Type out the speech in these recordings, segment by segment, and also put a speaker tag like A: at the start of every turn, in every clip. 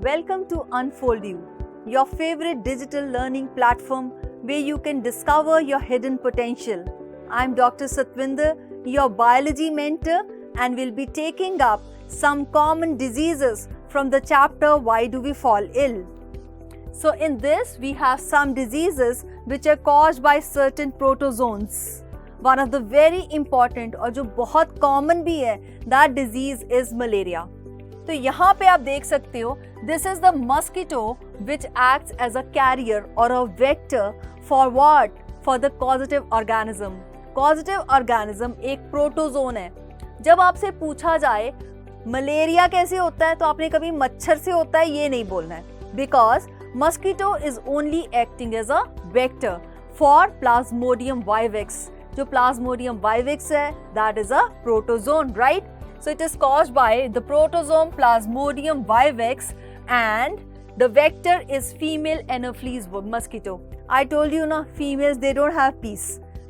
A: Welcome to Unfold You, your favorite digital learning platform where you can discover your hidden potential. I'm Dr. Satwinder, your biology mentor, and we'll be taking up some common diseases from the chapter Why Do We Fall Ill? So in this, we have some diseases which are caused by certain protozoans. One of the very important और जो बहुत common भी है, that disease is malaria. तो यहाँ पे आप देख सकते हो, this is the mosquito which acts as a carrier or a vector for what? For the causative organism. Causative organism एक प्रोटोजोन है. जब आपसे पूछा जाए मलेरिया कैसे होता है तो आपने कभी मच्छर से होता है ये नहीं बोलना है, because mosquito is only acting as a vector for Plasmodium vivax. जो Plasmodium vivax है, that is a protozoan, right? So it is caused by the protozoan Plasmodium vivax and the vector is female Anopheles mosquito. I told you ना, females they don't have peace.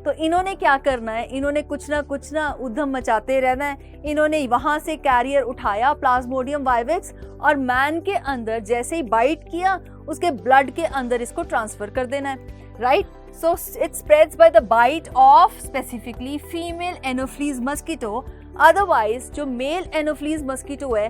A: तो इन्होंने क्या करना है, इन्होंने कुछ ना उद्यम मचाते रहना है. इन्होंने वहां से कैरियर उठाया प्लाज्मोडियम वाइवेक्स और मैन के अंदर जैसे ही बाइट किया उसके ब्लड के अंदर इसको ट्रांसफर कर देना है, right? So it spreads by the bite of specifically female Anopheles mosquito. Otherwise जो मेल एनोफ्लीज मस्कीटो है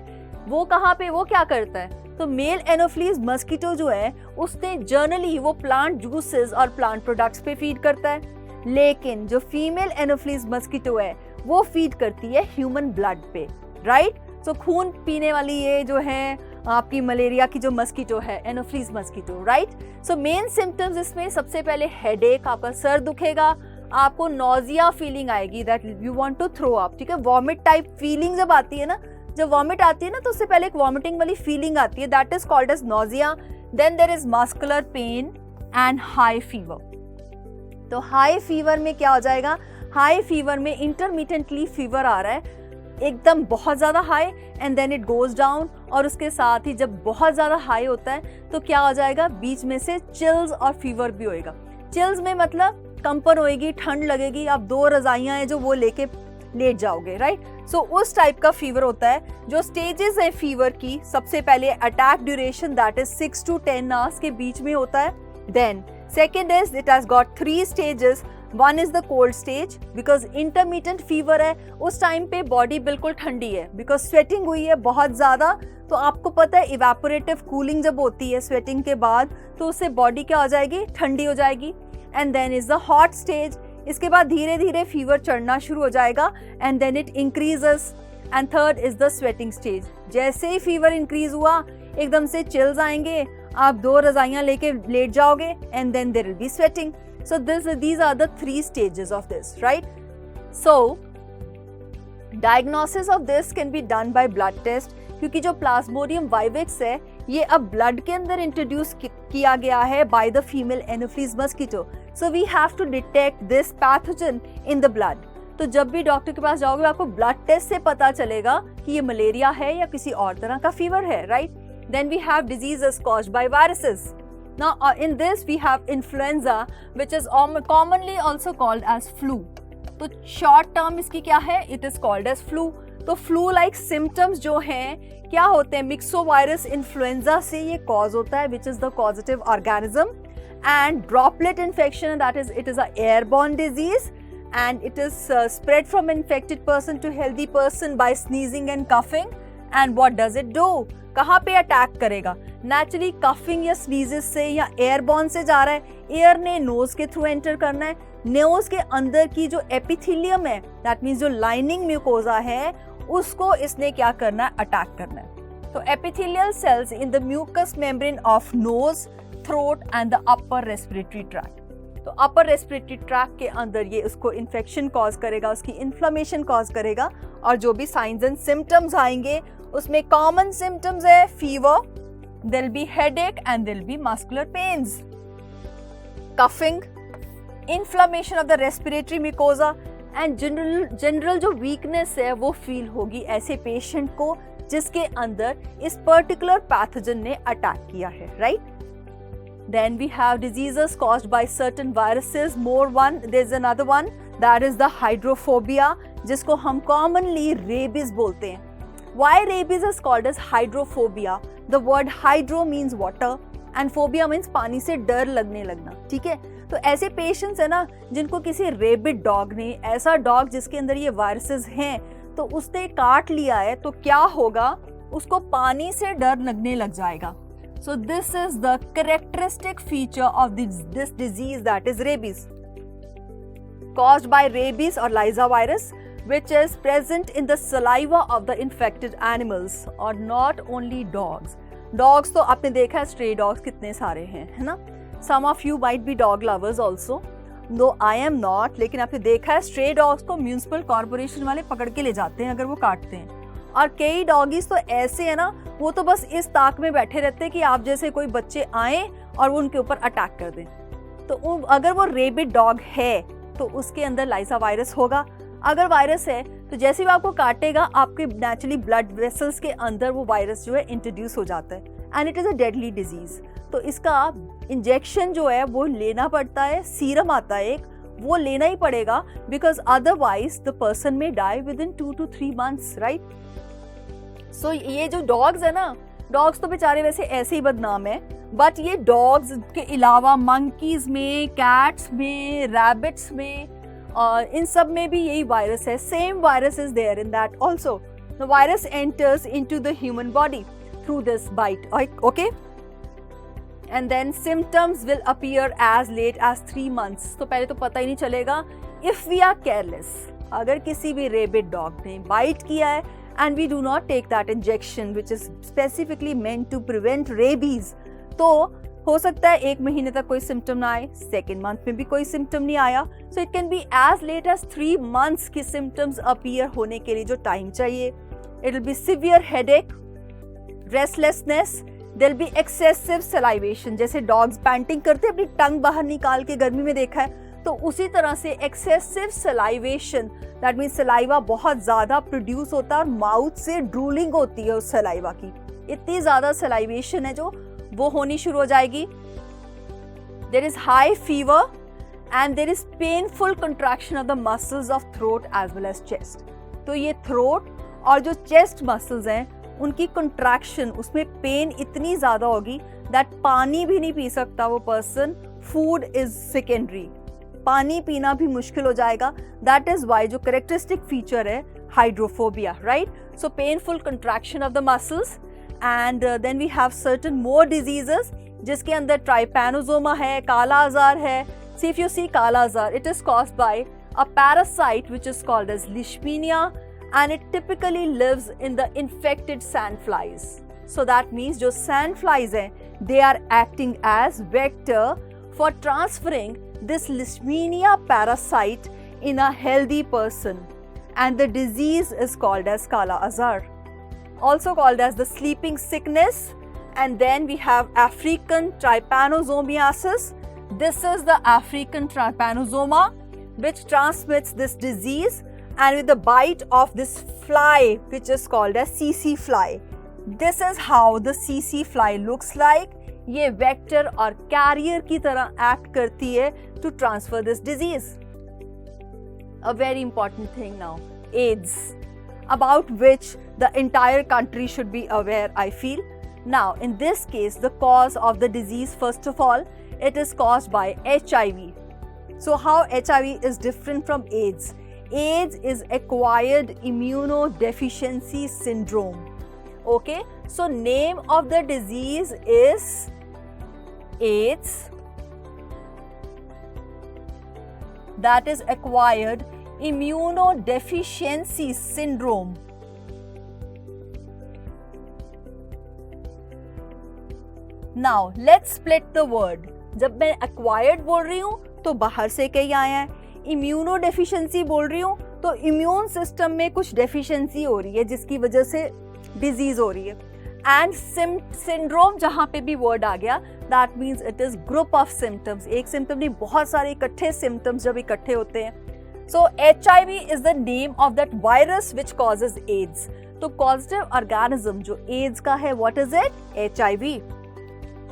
A: वो कहाँ पे, वो क्या करता है? तो मेल एनोफ्लीज मस्कीटो जो है उसने जनरली वो प्लांट जूसेस और प्लांट प्रोडक्ट्स पे फीड करता है, लेकिन जो फीमेल एनोफ्लीज मस्कीटो है वो फीड करती है ह्यूमन ब्लड पे, राइट? सो खून पीने वाली ये जो है आपकी मलेरिया की जो मस्कीटो है, Anopheles mosquito, right? So main symptoms इसमें सबसे पहले हेडेक, आपका सर दुखेगा, आपको नोजिया फीलिंग आएगी, that you want to throw up, ठीक है? वॉमिट टाइप फीलिंग जब आती है ना, जब वॉमिट आती है ना तो उससे पहले एक वॉमिटिंग वाली फीलिंग आती है, that is called as nausea. Then there is muscular pain and high fever. तो हाई फीवर में क्या हो जाएगा? हाई फीवर में इंटरमिटेंटली फीवर आ रहा है, एकदम बहुत ज़्यादा high and then it goes down, और उसके साथ ही जब बहुत ज़्यादा हाई होता है तो क्या हो जाएगा? बीच में से चिल्स और फीवर भी होएगा. चिल्स में मतलब कंपन होएगी, ठंड लगेगी, आप 2 रजाइयाँ हैं जो वो लेके लेट जाओगे, राइट? सो उस टाइप का फीवर होता है. जो स्टेजेस है फीवर की, सबसे पहले attack duration that is 6 to 10 hours के बीच में होता है. Then second is it has got 3 stages. One is the cold stage because intermittent fever है, उस टाइम पे बॉडी बिल्कुल ठंडी है because sweating हुई है बहुत ज़्यादा. तो आपको पता है evaporative cooling जब होती है स्वेटिंग के बाद तो उससे बॉडी क्या हो जाएगी? ठंडी हो जाएगी. And then is the hot stage. इसके बाद धीरे धीरे फीवर चढ़ना शुरू हो जाएगा and then it increases. And third is the sweating stage. जैसे ही फीवर इंक्रीज हुआ एकदम से चिल्स आएंगे, आप 2 रजाइयाँ लेके लेट जाओगे and then there will be sweating. So these are the 3 stages of this, right? So diagnosis of this can be done by blood test, क्योंकि जो Plasmodium vivax है ये अब ब्लड के अंदर इंट्रोड्यूस किया गया है by the female Anopheles mosquito. So we have to detect this pathogen in the blood. तो जब भी डॉक्टर के पास जाओगे आपको ब्लड टेस्ट से पता चलेगा कि ये मलेरिया है या किसी और तरह का फीवर है, right? Then we have diseases caused by viruses. Now in this we have influenza which is commonly also called as flu. तो short term इसकी क्या है? It is called as flu. तो flu like symptoms जो हैं क्या होते हैं? मिक्सोवायरस इन्फ्लुएंजा से ये cause होता है, which is the causative organism, and droplet infection, that is it is a airborne disease and it is spread from infected person to healthy person by sneezing and coughing. And what does it do? कहाँ पे attack करेगा? Naturally coughing या sneezes से या airborne से जा रहा है, एयर ने नोज के थ्रू एंटर करना है, नोज के अंदर की जो एपिथेलियम है, दैट मीन्स जो लाइनिंग म्यूकोजा है, उसको इसने क्या करना है? अटैक करना है. तो epithelial cells in the mucous membrane of nose, throat and the upper respiratory tract. तो अपर रेस्पिरेटरी ट्रैक्ट के अंदर ये उसको इन्फेक्शन कॉज करेगा, उसकी इन्फ्लेमेशन कॉज करेगा, और जो भी साइंस एंड सिम्टम्स आएंगे उसमें कॉमन सिम्टम्स है fever, there will be headache and there will be muscular pains, coughing, inflammation of the respiratory mucosa and general जो वीकनेस है वो फील होगी ऐसे पेशेंट को जिसके अंदर इस पर्टिकुलर पैथोजन ने अटैक किया है, right? Then we have diseases caused by certain viruses. There's another one that is the hydrophobia, जिसको हम commonly rabies बोलते हैं. Why rabies is called as hydrophobia? The word hydro means water and phobia means पानी से डर लगने लगना, ठीक है। तो ऐसे पेशेंट्स है ना जिनको किसी रेबिड डॉग ने, ऐसा डॉग जिसके अंदर ये वायरसेस हैं, तो उसने काट लिया है, तो क्या होगा, उसको पानी से डर लगने लग जाएगा। So this is the characteristic feature of this disease, that is rabies, caused by rabies or Lyssa virus, which is present in the saliva of the infected animals, or not only dogs. Dogs तो आपने देखा है stray dogs कितने सारे हैं, है ना। Some of you might be dog lovers also, though I am not, लेकिन आपने देखा है stray dogs को म्यूनिसिपल कॉर्पोरेशन वाले पकड़ के ले जाते हैं अगर वो काटते हैं। और कई डॉगीज तो ऐसे है ना, वो तो बस इस ताक में बैठे रहते हैं कि आप जैसे कोई बच्चे आए और वो उनके ऊपर अटैक कर दें। तो अगर वो रेबिड डॉग है तो उसके अंदर लाइसा वायरस होगा। अगर वायरस है तो जैसे ही वो आपको काटेगा, आपके नेचुरली ब्लड वेसल्स के अंदर वो वायरस जो है इंट्रोड्यूस हो जाता है, and it is a deadly disease. तो इसका इंजेक्शन जो है वो लेना पड़ता है, सीरम आता है एक, वो लेना ही पड़ेगा, because otherwise the person may die within 2 to 3 months, right. So ये जो डॉग्स है ना, डॉग्स तो बेचारे वैसे ऐसे ही बदनाम है, बट ये डॉग्स के अलावा मंकीज में, कैट्स में, रैबिट्स में, और इन सब में भी यही वायरस है। Same virus is there in that also. The virus enters into the human body through this bite, okay, and then symptoms will appear as late as 3 months। तो पहले तो पता ही नहीं चलेगा इफ वी आर केयरलेस। अगर किसी भी rapid dog ने बाइट किया है and we do not take that injection which is specifically meant to prevent rabies, तो हो सकता है 1 महीने तक कोई सिम्टम ना आए, 2nd month में भी कोई सिम्टम नहीं आया, so it can be as late as 3 months की सिम्टम्स अपीयर होने के लिए जो टाइम चाहिए। It will be severe headache, restlessness, there will be excessive salivation, जैसे डॉग्स पैंटिंग करते हैं अपनी टंग बाहर निकाल के, गर्मी में देखा है, तो उसी तरह से excessive salivation, that means saliva बहुत ज़्यादा प्रोड्यूस होता है और माउथ से ड्रूलिंग होती है उस सलाइवा की, इतनी ज़्यादा सलाइवेशन है जो वो होनी शुरू हो जाएगी। There is high fever and there is painful contraction of the muscles of throat as well as chest. तो ये थ्रोट और जो चेस्ट मसल्स हैं उनकी कंट्रैक्शन, उसमें पेन इतनी ज़्यादा होगी दैट पानी भी नहीं पी सकता वो पर्सन, फूड इज सेकेंडरी, पानी पीना भी मुश्किल हो जाएगा। दैट इज वाई जो करेक्टरिस्टिक फीचर है hydrophobia, right. So painful contraction of the muscles, and then we have certain more diseases जिसके अंदर ट्राइपैनोसोमा है, काला आजार है। See if you see kala azar, it is caused by a parasite which is called as Leishmania, and it typically lives in the infected sand flies. So that means जो sand flies हैं, they are acting as vector for transferring this Leishmania parasite in a healthy person, and the disease is called as Kala Azar, also called as the sleeping sickness. And then we have African trypanosomiasis. This is the African trypanosoma which transmits this disease, and with the bite of this fly which is called as CC fly. This is how the CC fly looks like. ये vector और carrier की तरह act करती है to transfer this disease. A very important thing now, AIDS, about which the entire country should be aware, I feel. Now in this case the cause of the disease, first of all it is caused by HIV. So how HIV is different from AIDS? AIDS is acquired immunodeficiency syndrome. Okay, so name of the disease is AIDS, that is acquired immunodeficiency syndrome. Now let's split the word. जब मैं acquired बोल रही हूँ तो बाहर से कहीं आया है, immunodeficiency बोल रही हूँ तो इम्यून सिस्टम में कुछ डेफिशिएंसी हो रही है जिसकी वजह से डिजीज हो रही है। एंड सिंड्रोम जहां पे भी वर्ड आ गया, that means it is group of symptoms. एक सिम्टम नहीं, बहुत सारे इकट्ठे सिम्टम्स जब इकट्ठे होते हैं। So HIV is the name of that virus which causes AIDS. तो कॉजेटिव ऑर्गेनिज्म जो एड्स का है, what is it? HIV.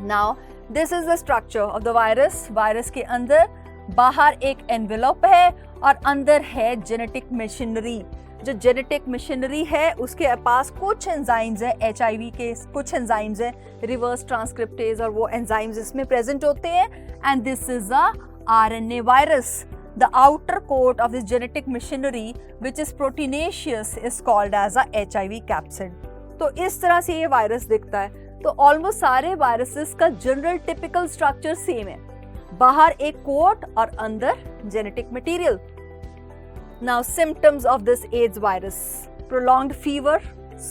A: Now this is the structure of the virus. Virus के अंदर बाहर एक एनवेलप है और अंदर है जेनेटिक मशीनरी। जो जेनेटिक मशीनरी है उसके पास कुछ एंजाइम्स है, HIV के कुछ एंजाइम्स है, रिवर्स ट्रांसक्रिप्टेज, और वो एंजाइम्स इसमें प्रेजेंट होते हैं। And this is a RNA virus. The outer coat of this genetic machinery, which is proteinaceous, is called as a HIV capsid. तो इस तरह से ये वायरस दिखता है। तो ऑलमोस्ट सारे वायरसेस का जनरल टिपिकल स्ट्रक्चर सेम है, बाहर एक कोट और अंदर genetic material. Now symptoms of this AIDS virus: prolonged fever,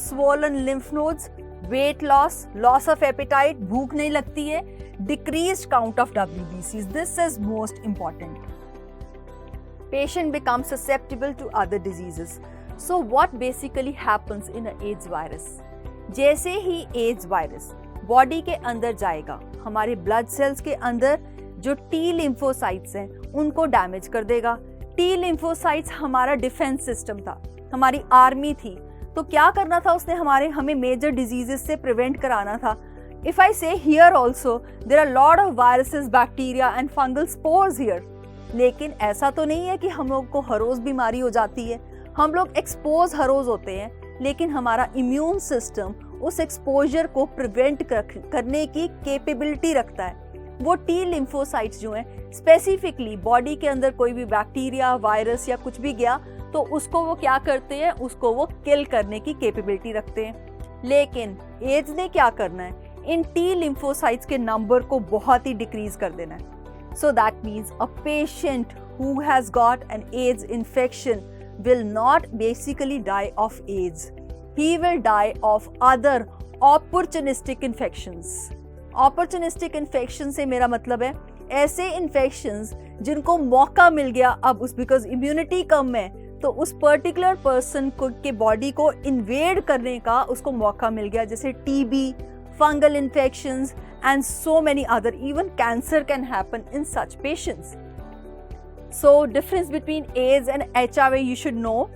A: swollen lymph nodes, weight loss, loss of appetite, भूख नहीं लगती है, decreased count of WBCs. This is most important. Patient becomes susceptible to other diseases. So what basically happens in an AIDS virus? जैसे ही AIDS virus body के अंदर जाएगा, हमारे blood cells के अंदर जो T लिम्फोसाइट्स हैं उनको डैमेज कर देगा। T लिम्फोसाइट्स हमारा डिफेंस सिस्टम था, हमारी आर्मी थी। तो क्या करना था उसने, हमें मेजर डिजीजेस से प्रिवेंट कराना था। If I say here also there are lot of viruses, bacteria and fungal spores here. लेकिन ऐसा तो नहीं है कि हम लोग को हर रोज बीमारी हो जाती है। हम लोग एक्सपोज हर रोज होते हैं, लेकिन हमारा इम्यून सिस्टम उस एक्सपोजर को प्रिवेंट करने की कैपेबिलिटी रखता है। वो T लिम्फोसाइट्स जो हैं स्पेसिफिकली बॉडी के अंदर कोई भी बैक्टीरिया, वायरस या कुछ भी गया तो उसको वो क्या करते हैं, उसको वो किल करने की कैपेबिलिटी रखते हैं। लेकिन एड्स ने क्या करना है, इन T लिम्फोसाइट्स के नंबर को बहुत ही डिक्रीज कर देना है। So that means a patient who has got an AIDS infection will not basically die of AIDS. He will die of other opportunistic infections. Opportunistic infection से मेरा मतलब है ऐसे infections जिनको मौका मिल गया अब because immunity कम है, तो उस पर्टिकुलर पर्सन को के बॉडी को इन्वेड करने का उसको मौका मिल गया, जैसे TB, fungal infections and so many other, even cancer can happen in such patients. So difference between AIDS and HIV you should know.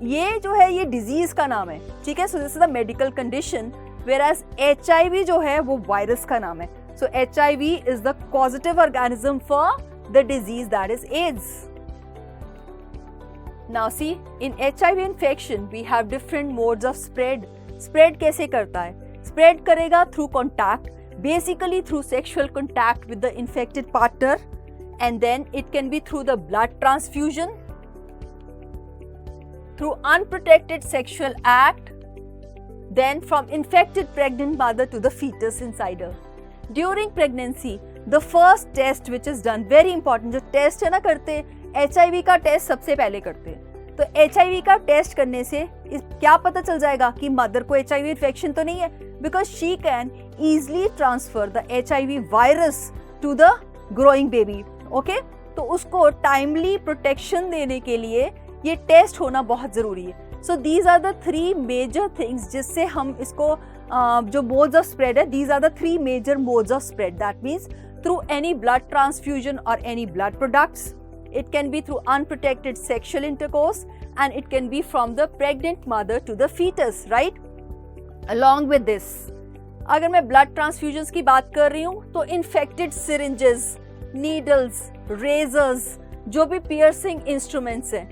A: ये जो है ये disease का नाम है, ठीक है। So this is a medical condition, whereas HIV जो है वो virus का नाम है। So HIV is the causative organism for the disease that is AIDS. Now see, in HIV infection we have different modes of spread. Spread कैसे करता है? Spread करेगा through contact, basically through sexual contact with the infected partner, and then it can be through the blood transfusion, through unprotected sexual act, then from infected pregnant mother to the fetus inside her. During pregnancy, the first test which is done, very important, जो test है ना करते, HIV का test सबसे पहले करते हैं। तो HIV का टेस्ट करने से क्या पता चल जाएगा कि मदर को HIV इन्फेक्शन तो नहीं है, because she can easily transfer the HIV virus to the growing baby. Okay, तो उसको टाइमली प्रोटेक्शन देने के लिए ये टेस्ट होना बहुत जरूरी है। So these are the 3 major things जिससे हम इसको जो मोड्स ऑफ स्प्रेड है, these are the 3 major modes of spread. That means through any blood transfusion और any blood products. It can be through unprotected sexual intercourse, and it can be from the pregnant mother to the fetus, right? Along with this, अगर मैं blood transfusions की बात कर रही हूँ तो infected syringes, needles, razors, जो भी piercing instruments हैं.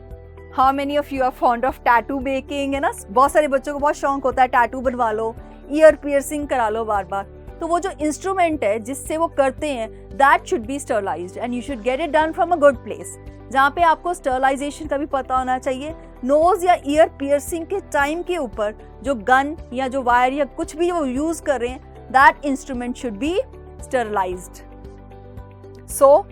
A: How many of you are fond of tattoo making, है ना? बहुत सारे बच्चों को बहुत शौक होता है tattoo बनवा लो, ear piercing करा लो बार बार। तो वो जो इंस्ट्रूमेंट है जिससे वो करते हैं, that should be sterilised and you should get it done from a good place, जहाँ पे आपको स्टरलाइजेशन का भी पता होना चाहिए। नोज या ईयर पियर्सिंग के टाइम के ऊपर जो गन या जो वायर या कुछ भी वो यूज कर रहे हैं, that instrument should be sterilized. So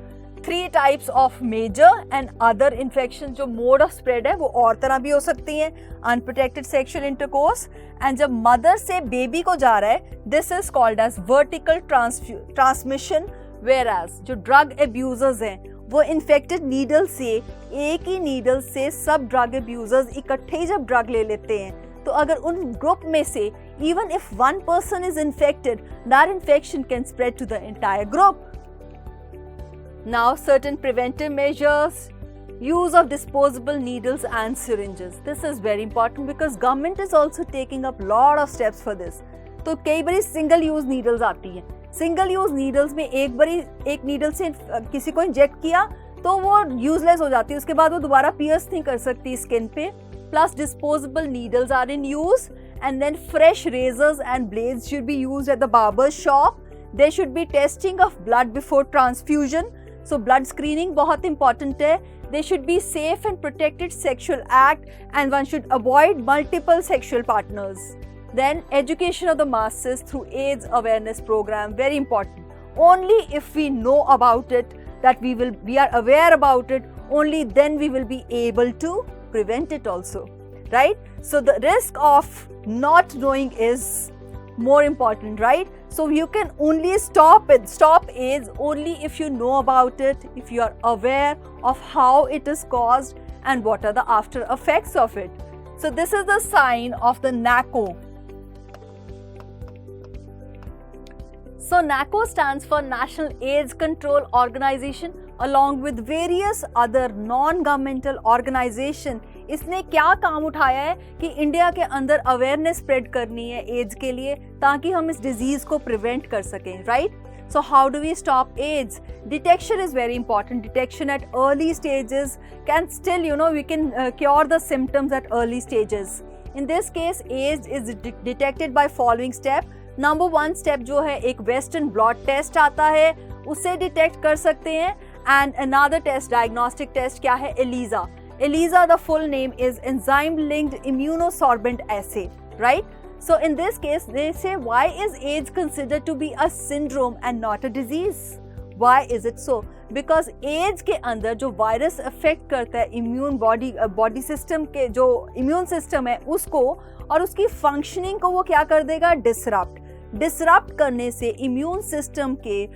A: 3 types of major and other infection, जो मोड ऑफ स्प्रेड है वो और तरह भी हो सकती हैं। अनप्रोटेक्टेड सेक्सुअल इंटरकोर्स, एंड जब मदर से बेबी को जा रहा है, this is called as vertical transmission. Whereas जो ड्रग एब्यूजर्स हैं वो इन्फेक्टेड नीडल से, एक ही नीडल से सब ड्रग एब्यूजर्स इकट्ठे ही जब ड्रग ले लेते हैं, तो अगर उन ग्रुप में से even if 1 person is infected, that infection can spread to the entire group. Now certain preventive measures, use of disposable needles and syringes. This is very important because government is also taking up lot of steps for this. तो कई बारी single use needles आती हैं। Single use needles में एक needle से किसी को इंजेक्ट किया तो वो यूजलेस हो जाती है, उसके बाद वो दोबारा पियर्स नहीं कर सकती स्किन पे. Plus disposable needles are in use, and then fresh razors and blades should be used at the barber shop. There should be testing of blood before transfusion, so blood screening बहुत important है. There should be safe and protected sexual act, and one should avoid multiple sexual partners. Then education of the masses through AIDS awareness program, very important. Only if we know about it, that we are aware about it, only then we will be able to prevent it also, right? So the risk of not knowing is more important, right? So you can only stop AIDS only if you know about it, if you are aware of how it is caused and what are the after effects of it. So this is the sign of the NACO. So NACO stands for National AIDS Control Organization, along with various other non-governmental organization. इसने क्या काम उठाया है कि India के अंदर awareness spread करनी है एड्स के लिए, ताकि हम इस डिजीज को प्रिवेंट कर सकें, right? So how do we stop AIDS? Detection is very important. Detection at early stages can still, we can cure the symptoms at early stages. In this case, AIDS is detected by following step. Number 1 step जो है एक western blood test आता है, उससे detect कर सकते हैं. And another test, diagnostic test क्या है? ELISA. ELISA, the full name is enzyme linked immunosorbent assay, right? So in this case they say, why is AIDS considered to be a syndrome and not a disease? Why is it so? Because AIDS के अंदर जो virus affect करता है immune body system के जो immune system है उसको, और उसकी फंक्शनिंग को वो क्या कर देगा? डिसरप्ट करने से इम्यून सिस्टम के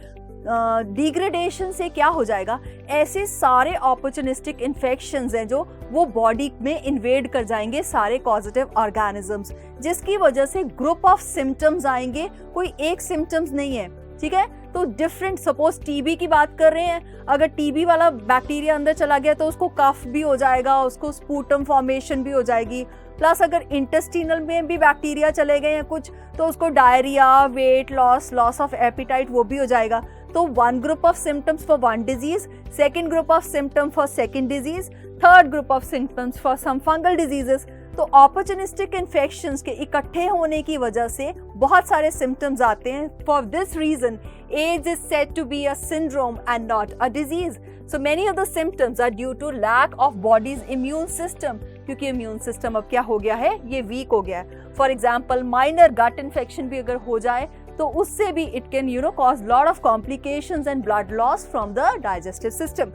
A: डिग्रेडेशन से क्या हो जाएगा? ऐसे सारे अपॉर्चुनिस्टिक इन्फेक्शंस हैं जो वो बॉडी में इन्वेड कर जाएंगे सारे कॉजेटिव ऑर्गेनिजम्स, जिसकी वजह से ग्रुप ऑफ सिम्टम्स आएंगे. कोई एक सिम्टम्स नहीं है, ठीक है? तो डिफरेंट, सपोज टीबी की बात कर रहे हैं, अगर टीबी वाला बैक्टीरिया अंदर चला गया तो उसको कफ भी हो जाएगा, उसको स्पूटम फॉर्मेशन भी हो जाएगी. प्लस अगर इंटेस्टिनल में भी बैक्टीरिया चले गए हैं कुछ, तो उसको diarrhoea, weight loss of appetite, वो भी हो जाएगा. तो one group of symptoms for one disease, second group of symptom for second disease, third group of symptoms for some fungal diseases. तो अपॉर्चुनिस्टिक इन्फेक्शंस के इकट्ठे होने की वजह से बहुत सारे सिम्टम्स आते हैं. For this reason AIDS is said to be a syndrome and not a disease. So many of the symptoms are due to lack of body's immune system, क्योंकि इम्यून सिस्टम अब क्या हो गया है? ये वीक हो गया है. For example minor gut infection भी अगर हो जाए तो उससे भी it can cause lot of complications and blood loss from the digestive system.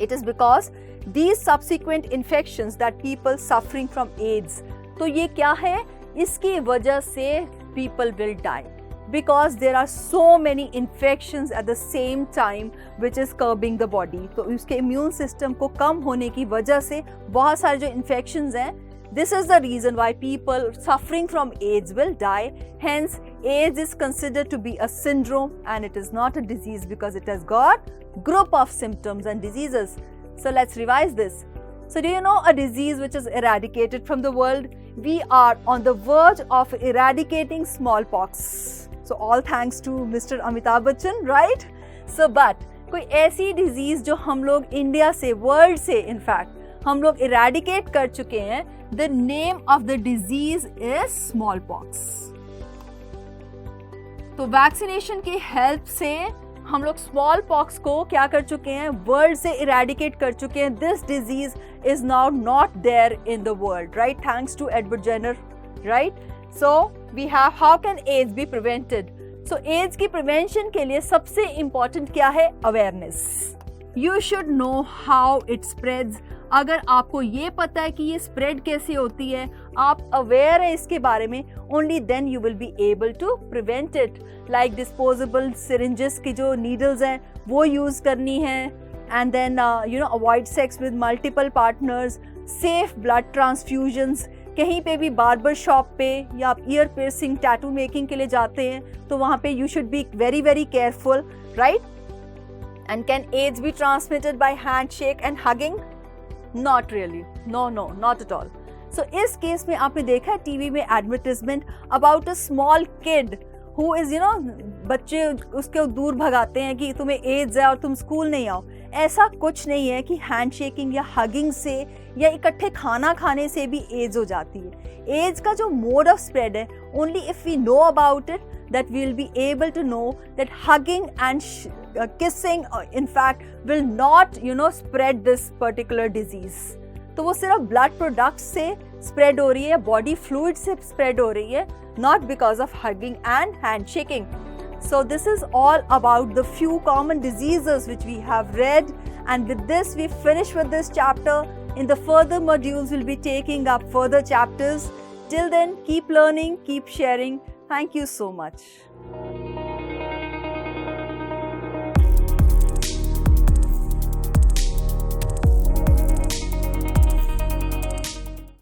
A: It is because these subsequent infections that people suffering from AIDS. तो ये क्या है? इसकी वजह से people will die because there are so many infections at the same time which is curbing the body. तो उसके immune system को कम होने की वजह से बहुत सारे जो infections हैं, this is the reason why people suffering from AIDS will die. Hence, AIDS is considered to be a syndrome and it is not a disease because it has got group of symptoms and diseases. So let's revise this. So do you know a disease which is eradicated from the world? We are on the verge of eradicating smallpox. So all thanks to Mr. Amitabh Bachchan, right? So but कोई ऐसी disease जो हम लोग India से, world से in fact हम लोग eradicate कर चुके हैं, the name of the disease is smallpox. तो वैक्सीनेशन की हेल्प से हम लोग स्मॉल पॉक्स को क्या कर चुके हैं? वर्ल्ड से इरेडिकेट कर चुके हैं. This disease is now not there in the world, right? Thanks to Edward Jenner, right? So we have, how can AIDS be prevented? So AIDS की प्रिवेंशन के लिए सबसे इंपॉर्टेंट क्या है? Awareness. You should know how it spreads. अगर आपको ये पता है कि ये स्प्रेड कैसे होती है, आप अवेयर है इसके बारे में, only then you will be able to prevent it. Like disposable syringes की जो नीडल्स हैं वो यूज़ करनी है, and then avoid sex with multiple partners, safe blood transfusions. कहीं पे भी बार्बर शॉप पे या आप ईयर पियर्सिंग, टैटू मेकिंग के लिए जाते हैं तो वहाँ पे you should be very very careful, right? And can AIDS be transmitted by handshake and hugging? Not really. No, not at all. So इस केस में आपने देखा है टीवी में advertisement about a small kid who is बच्चे उसके दूर भगाते हैं कि तुम्हें एड्स है और तुम स्कूल नहीं आओ. ऐसा कुछ नहीं है कि हैंडशेकिंग या हगिंग से या इकट्ठे खाना खाने से भी एड्स हो जाती है। एड्स का जो मोड ऑफ स्प्रेड है, only if we know about it, that we'll be able to know that hugging and kissing in fact will not spread this particular disease. तो वो सिर्फ blood products से spread हो रही है, body fluid से spread हो रही है, not because of hugging and handshaking. So this is all about the few common diseases which we have read, and with this we finish with this chapter. In the further modules we'll be taking up further chapters. Till then, keep learning, keep sharing. Thank you so much.